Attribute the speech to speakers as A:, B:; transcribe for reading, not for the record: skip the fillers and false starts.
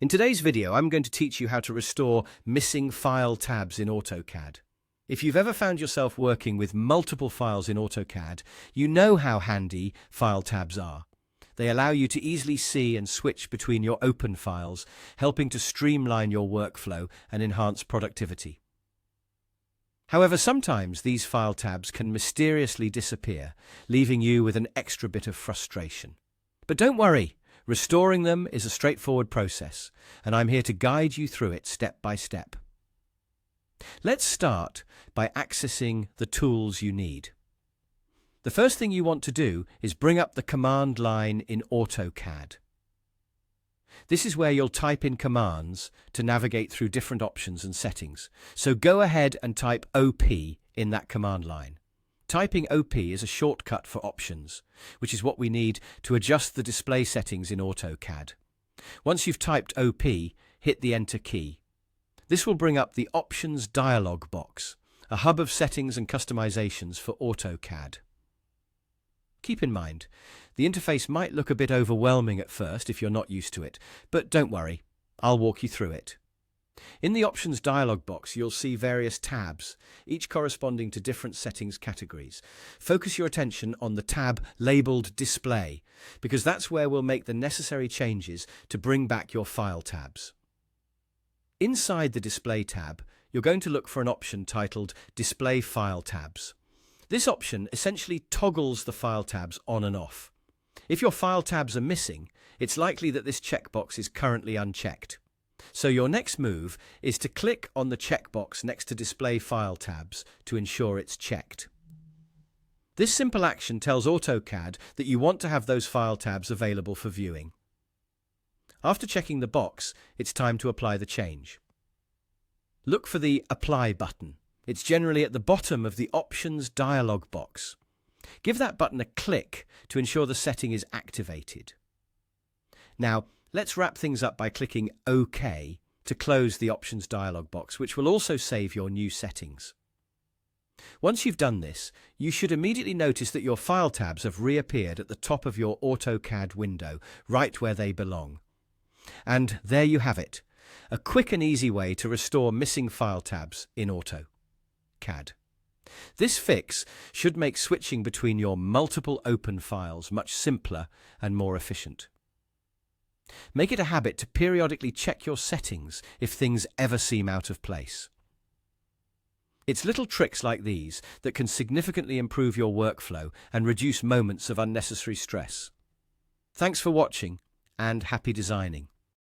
A: In today's video, I'm going to teach you how to restore missing file tabs in AutoCAD. If you've ever found yourself working with multiple files in AutoCAD, you know how handy file tabs are. They allow you to easily see and switch between your open files, helping to streamline your workflow and enhance productivity. However, sometimes these file tabs can mysteriously disappear, leaving you with an extra bit of frustration. But don't worry. Restoring them is a straightforward process, and I'm here to guide you through it step by step. Let's start by accessing the tools you need. The first thing you want to do is bring up the command line in AutoCAD. This is where you'll type in commands to navigate through different options and settings. So go ahead and type OP in that command line. Typing OP is a shortcut for options, which is what we need to adjust the display settings in AutoCAD. Once you've typed OP, hit the Enter key. This will bring up the Options dialog box, a hub of settings and customizations for AutoCAD. Keep in mind, the interface might look a bit overwhelming at first if you're not used to it, but don't worry, I'll walk you through it. In the Options dialog box, you'll see various tabs, each corresponding to different settings categories. Focus your attention on the tab labeled Display, because that's where we'll make the necessary changes to bring back your file tabs. Inside the Display tab, you're going to look for an option titled Display File Tabs. This option essentially toggles the file tabs on and off. If your file tabs are missing, it's likely that this checkbox is currently unchecked. So your next move is to click on the checkbox next to Display File Tabs to ensure it's checked. This simple action tells AutoCAD that you want to have those file tabs available for viewing. After checking the box, it's time to apply the change. Look for the Apply button. It's generally at the bottom of the Options dialog box. Give that button a click to ensure the setting is activated. Now, let's wrap things up by clicking OK to close the Options dialog box, which will also save your new settings. Once you've done this, you should immediately notice that your file tabs have reappeared at the top of your AutoCAD window, right where they belong. And there you have it, a quick and easy way to restore missing file tabs in AutoCAD. This fix should make switching between your multiple open files much simpler and more efficient. Make it a habit to periodically check your settings if things ever seem out of place. It's little tricks like these that can significantly improve your workflow and reduce moments of unnecessary stress. Thanks for watching, and happy designing.